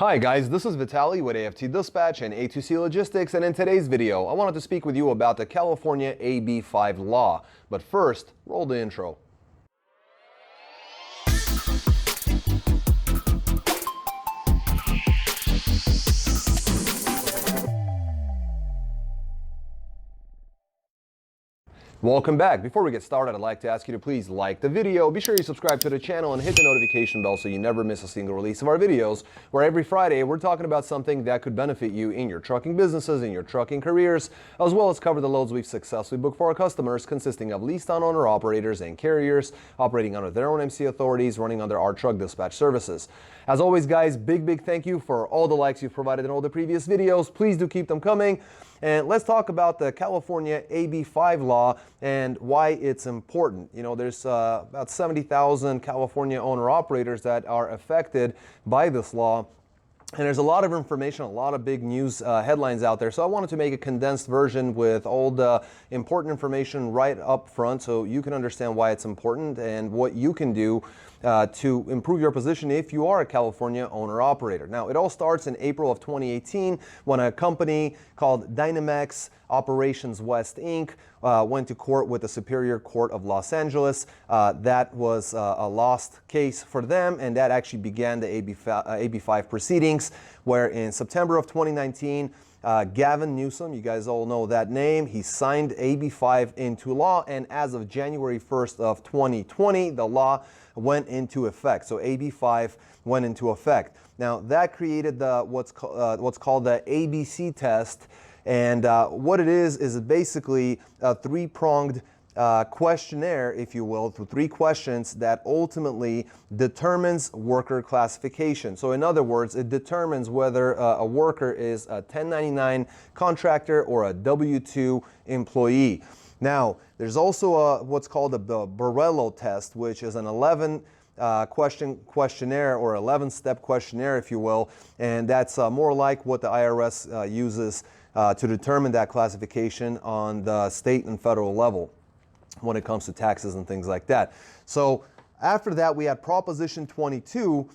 Hi guys, this is Vitaly with AFT Dispatch and A2C Logistics, and in today's video I wanted to speak with you about the California AB5 Law. But first, roll the intro. Welcome back. Before we get started, I'd like to ask you to please like the video, be sure you subscribe to the channel and hit the notification bell so you never miss a single release of our videos, where every Friday we're talking about something that could benefit you in your trucking businesses, in your trucking careers, as well as cover the loads we've successfully booked for our customers, consisting of leased on owner operators and carriers operating under their own MC authorities, running under our truck dispatch services. As always guys, big thank you for all the likes you've provided in all the previous videos. Please do keep them coming. And let's talk about the California AB5 Law and why it's important. You know, there's about 70,000 California owner-operators that are affected by this law. And there's a lot of information, a lot of big news headlines out there. So I wanted to make a condensed version with all the important information right up front so you can understand why it's important and what you can do to improve your position if you are a California owner-operator. Now, it all starts in April of 2018 when a company called Dynamex Operations West, Inc. Went to court with the Superior Court of Los Angeles. That was a lost case for them, and that actually began the AB5 proceedings, where in September of 2019, Gavin Newsom, you guys all know that name, he signed AB5 into law, and as of January 1st of 2020, the law went into effect. So AB5 went into effect. Now, that created the what's called the ABC test. And what it is basically a three-pronged questionnaire, if you will, through three questions that ultimately determines worker classification. So in other words, it determines whether a worker is a 1099 contractor or a W-2 employee. Now, there's also what's called the Borello Test, which is an 11 questionnaire or 11-step questionnaire, if you will, and that's more like what the IRS uses to determine that classification on the state and federal level when it comes to taxes and things like that. So after that, we had Proposition 22,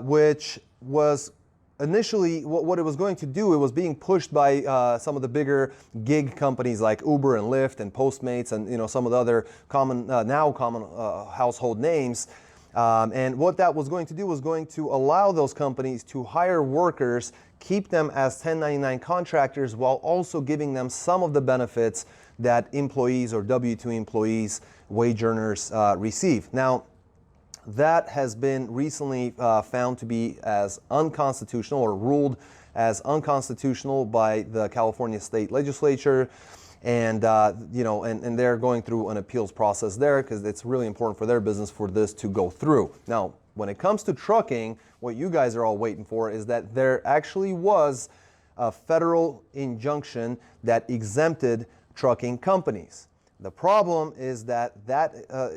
which was initially what it was going to do. It was being pushed by some of the bigger gig companies like Uber and Lyft and Postmates and some of the other common household names. And what that was going to do was going to allow those companies to hire workers, keep them as 1099 contractors, while also giving them some of the benefits that employees or W-2 employees, wage earners receive. Now, that has been recently found to be as unconstitutional, or ruled as unconstitutional by the California State Legislature. And and they're going through an appeals process there because it's really important for their business for this to go through. Now, when it comes to trucking, what you guys are all waiting for is that there actually was a federal injunction that exempted trucking companies. The problem is that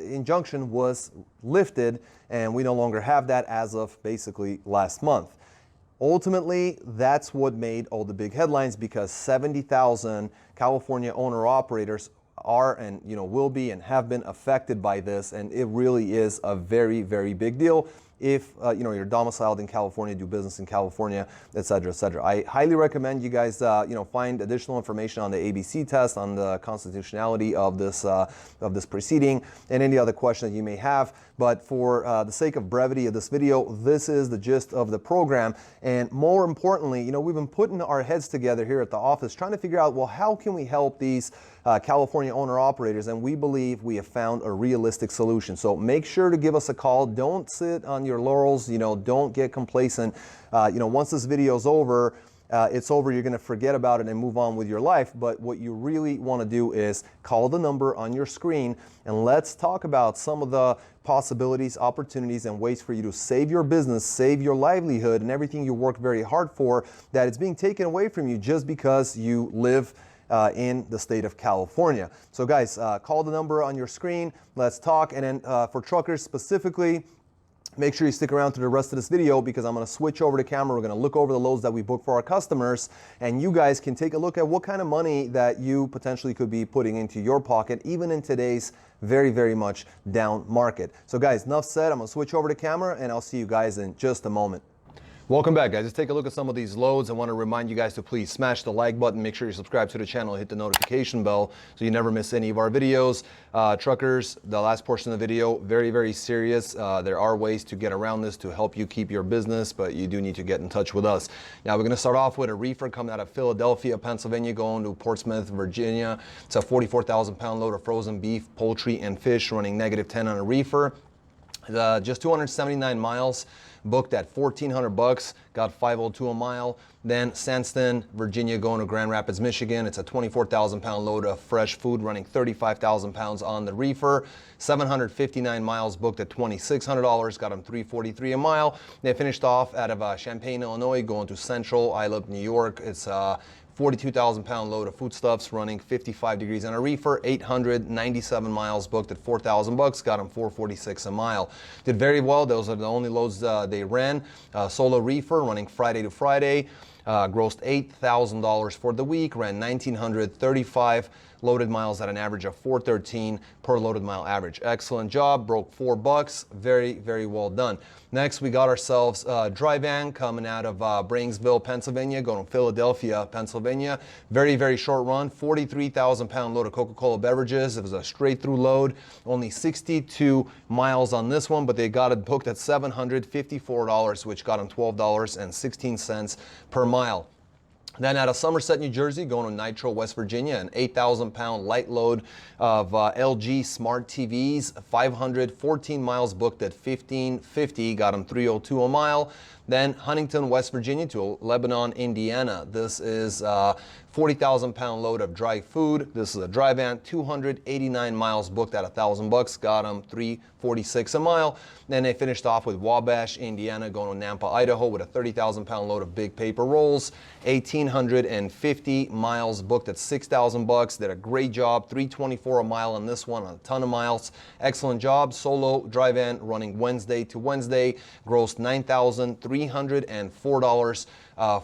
injunction was lifted, and we no longer have that as of basically last month. Ultimately, that's what made all the big headlines, because 70,000 California owner-operators are and will be and have been affected by this, and it really is a very big deal if you're domiciled in California, do business in California, etc., etc. I highly recommend you guys find additional information on the ABC test, on the constitutionality of this proceeding, and any other question that you may have. But for the sake of brevity of this video, this is the gist of the program. And more importantly, we've been putting our heads together here at the office trying to figure out, well, how can we help these California owner-operators? And we believe we have found a realistic solution. So make sure to give us a call. Don't sit on your laurels. Don't get complacent. Once this video is over, it's over. You're going to forget about it and move on with your life. But what you really want to do is call the number on your screen, and let's talk about some of the possibilities, opportunities, and ways for you to save your business, save your livelihood, and everything you work very hard for, that it's being taken away from you just because you live in the state of California. So guys, call the number on your screen. Let's talk. And then for truckers specifically, make sure you stick around to the rest of this video, because I'm going to switch over to camera. We're going to look over the loads that we book for our customers, and you guys can take a look at what kind of money that you potentially could be putting into your pocket, even in today's very much down market. So guys, enough said. I'm going to switch over to camera, and I'll see you guys in just a moment. Welcome back, guys. Let's take a look at some of these loads. I want to remind you guys to please smash the like button. Make sure you subscribe to the channel, hit the notification bell so you never miss any of our videos. Truckers, the last portion of the video, very, very serious. There are ways to get around this to help you keep your business, but you do need to get in touch with us. Now, we're going to start off with a reefer coming out of Philadelphia, Pennsylvania, going to Portsmouth, Virginia. It's a 44,000 pound load of frozen beef, poultry, and fish running -10 on a reefer. Just 279 miles. Booked at $1,400, got $502 a mile. Then Sandston, Virginia, going to Grand Rapids, Michigan. It's a 24,000 pound load of fresh food running 35,000 pounds on the reefer. 759 miles booked at $2,600, got them $343 a mile. They finished off out of Champaign, Illinois, going to Central Islip, New York. It's 42,000 pound load of foodstuffs running 55 degrees on a reefer. 897 miles booked at $4,000, got them $446 a mile. Did very well. Those are the only loads they ran. Solo reefer running Friday to Friday. Grossed $8,000 for the week, ran 1,935 loaded miles at an average of 413 per loaded mile average. Excellent job, broke $4. Very, very well done. Next, we got ourselves a dry van coming out of Brainsville, Pennsylvania, going to Philadelphia, Pennsylvania. Very, very short run, 43,000 pound load of Coca-Cola beverages. It was a straight through load, only 62 miles on this one, but they got it booked at $754, which got them $12.16 per mile. Then out of Somerset, New Jersey, going to Nitro, West Virginia, an 8,000 pound light load of LG smart TVs, 514 miles booked at $1,550, got them $302 a mile. Then Huntington, West Virginia to Lebanon, Indiana. This is 40,000 pound load of dry food. This is a dry van, 289 miles booked at $1,000, got them $346 a mile. Then they finished off with Wabash, Indiana, going to Nampa, Idaho with a 30,000 pound load of big paper rolls. 1,850 miles booked at $6,000. Did a great job, $324 a mile on this one, a ton of miles. Excellent job. Solo dry van running Wednesday to Wednesday, grossed $9,304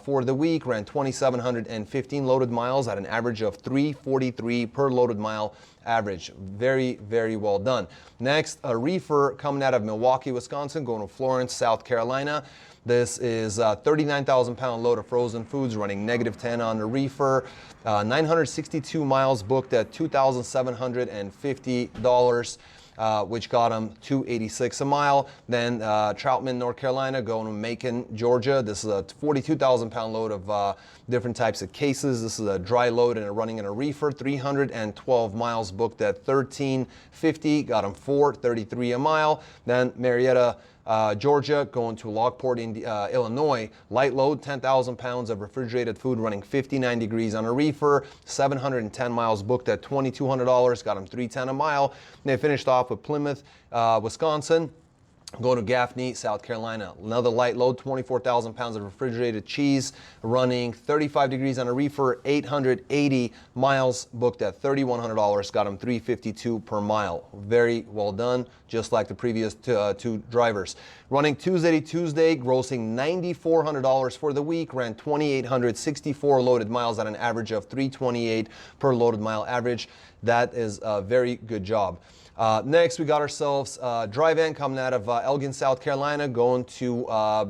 for the week, ran 2,715 loaded miles at an average of 343 per loaded mile average. Very, very well done. Next, a reefer coming out of Milwaukee, Wisconsin, going to Florence, South Carolina. This is a 39,000 pound load of frozen foods running -10 on the reefer. 962 miles booked at $2,750. Which got them $286 a mile. Then Troutman, North Carolina, going to Macon, Georgia. This is a 42,000 pound load of different types of cases. This is a dry load and running in a reefer. 312 miles booked at $1,350, got them $433 a mile. Then Marietta, Georgia, going to Lockport, Illinois. Light load, 10,000 pounds of refrigerated food running 59 degrees on a reefer. 710 miles booked at $2,200, got them $310 a mile. And they finished off with Plymouth, Wisconsin. Going to Gaffney, South Carolina. Another light load, 24,000 pounds of refrigerated cheese running 35 degrees on a reefer. 880 miles booked at $3,100, got them $352 per mile. Very well done, just like the previous two drivers. Running Tuesday to Tuesday, grossing $9,400 for the week, ran 2,864 loaded miles at an average of 328 per loaded mile average. That is a very good job. Next, we got ourselves a dry van coming out of Elgin, South Carolina, going to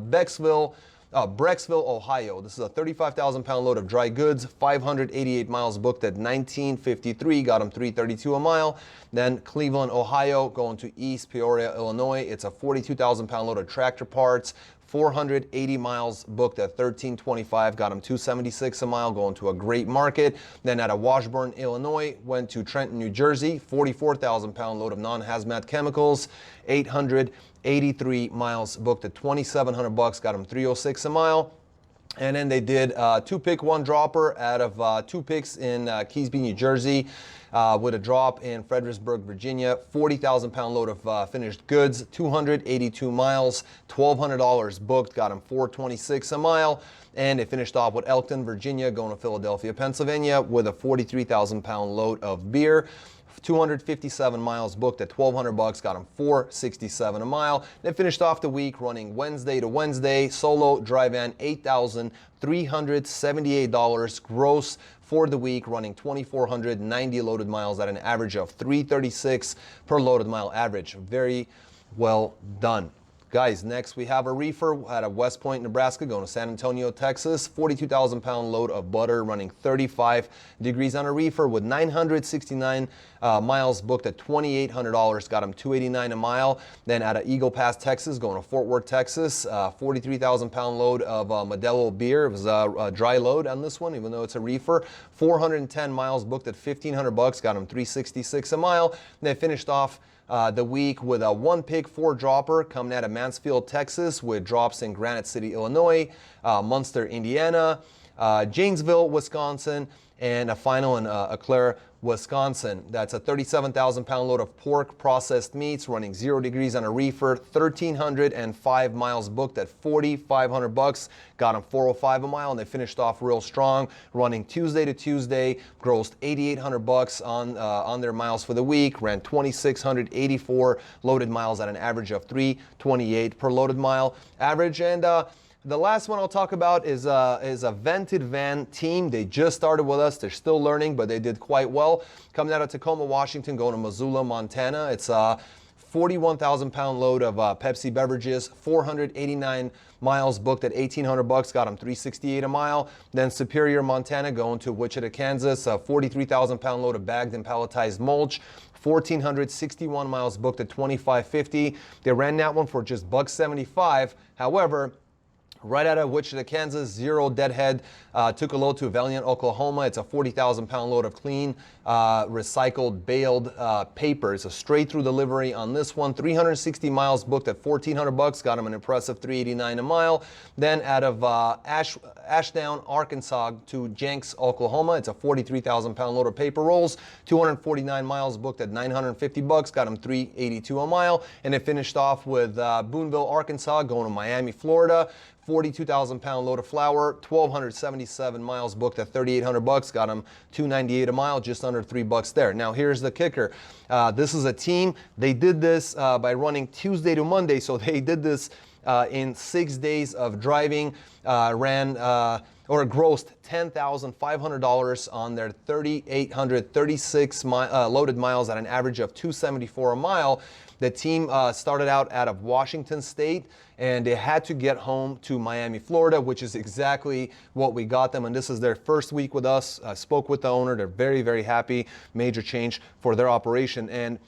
Brecksville, Ohio. This is a 35,000 pound load of dry goods, 588 miles booked at $1,953, got them $332 a mile. Then Cleveland, Ohio, going to East Peoria, Illinois. It's a 42,000 pound load of tractor parts, 480 miles booked at $1,325, got them $276 a mile, going to a great market. Then out of Washburn, Illinois, went to Trenton, New Jersey, 44,000 pound load of non-hazmat chemicals, 883 miles booked at $2,700, got them $306 a mile. And then they did two pick, one dropper out of two picks in Keysby, New Jersey, with a drop in Fredericksburg, Virginia. 40,000 pound load of finished goods, 282 miles, $1,200 booked, got them $426 a mile. And they finished off with Elkton, Virginia, going to Philadelphia, Pennsylvania, with a 43,000 pound load of beer. 257 miles booked at $1,200, got them $467 a mile. They finished off the week running Wednesday to Wednesday, solo dry van, $8,378 gross for the week, running 2,490 loaded miles at an average of 336 per loaded mile average. Very well done. Guys, next we have a reefer out of West Point, Nebraska, going to San Antonio, Texas. 42,000 pound load of butter running 35 degrees on a reefer with 969 miles booked at $2,800. Got them $289 a mile. Then out of Eagle Pass, Texas, going to Fort Worth, Texas. 43,000 pound load of Modelo beer. It was a dry load on this one, even though it's a reefer. 410 miles booked at $1,500. Got them $366 a mile. They finished off the week with a 1 pig 4 dropper coming out of Mansfield, Texas, with drops in Granite City, Illinois, Munster, Indiana, Janesville, Wisconsin, and a final in Eau Claire, Wisconsin. That's a 37,000 pound load of pork processed meats running 0 degrees on a reefer, 1,305 miles booked at $4,500. Got them $405 a mile, and they finished off real strong, running Tuesday to Tuesday, grossed $8,800 on their miles for the week, ran 2,684 loaded miles at an average of 328 per loaded mile average. And the last one I'll talk about is a vented van team. They just started with us. They're still learning, but they did quite well. Coming out of Tacoma, Washington, going to Missoula, Montana. It's a 41,000 pound load of Pepsi beverages, 489 miles booked at $1,800. Got them $368 a mile. Then Superior, Montana, going to Wichita, Kansas. A 43,000 pound load of bagged and palletized mulch. 1,461 miles booked at $2,550. They ran that one for just $1.75. However, right out of Wichita, Kansas, zero deadhead. Took a load to Valiant, Oklahoma. It's a 40,000 pound load of clean, recycled, baled paper. It's a straight through delivery on this one. 360 miles booked at $1,400. Got them an impressive $389 a mile. Then out of Ashdown, Arkansas to Jenks, Oklahoma. It's a 43,000 pound load of paper rolls. 249 miles booked at $950. Got them $382 a mile. And it finished off with Boonville, Arkansas, going to Miami, Florida. 42,000 pound load of flour, 1,277 miles booked at $3,800. Got them $298 a mile, just under $3 there. Now here's the kicker. This is a team. They did this by running Tuesday to Monday, so they did this in 6 days of driving. Grossed $10,500 on their 3,836 loaded miles at an average of $274 a mile. The team started out of Washington State, and they had to get home to Miami, Florida, which is exactly what we got them. And this is their first week with us. I spoke with the owner. They're very, very happy. Major change for their operation. And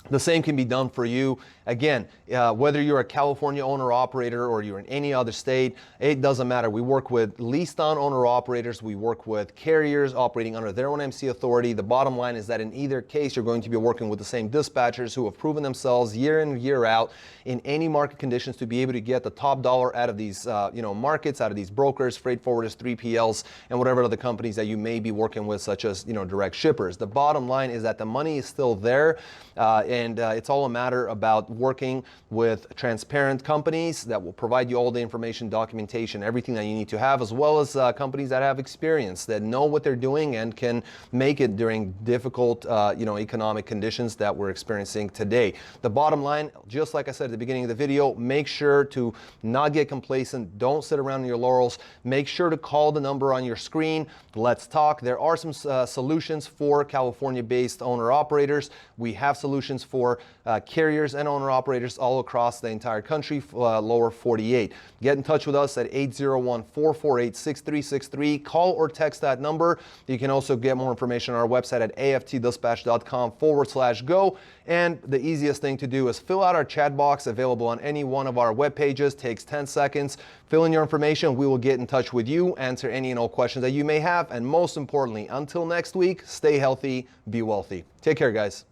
the same can be done for you. Again, whether you're a California owner-operator or you're in any other state, it doesn't matter. We work with leased-on owner-operators. We work with carriers operating under their own MC authority. The bottom line is that in either case, you're going to be working with the same dispatchers who have proven themselves year in, year out in any market conditions to be able to get the top dollar out of these markets, out of these brokers, freight forwarders, 3PLs, and whatever other companies that you may be working with, such as direct shippers. The bottom line is that the money is still there, and it's all a matter about working with transparent companies that will provide you all the information, documentation, everything that you need to have, as well as companies that have experience, that know what they're doing and can make it during difficult economic conditions that we're experiencing today. The bottom line, just like I said at the beginning of the video, make sure to not get complacent. Don't sit around on your laurels. Make sure to call the number on your screen. Let's talk. There are some solutions for California-based owner-operators. We have solutions for carriers and owner-operators all across the entire country, lower 48. Get in touch with us at 801-448-6363. Call or text that number. You can also get more information on our website at aftdispatch.com/go. And the easiest thing to do is fill out our chat box available on any one of our web pages. Takes 10 seconds. Fill in your information. We will get in touch with you, answer any and all questions that you may have. And most importantly, until next week, stay healthy, be wealthy. Take care, guys.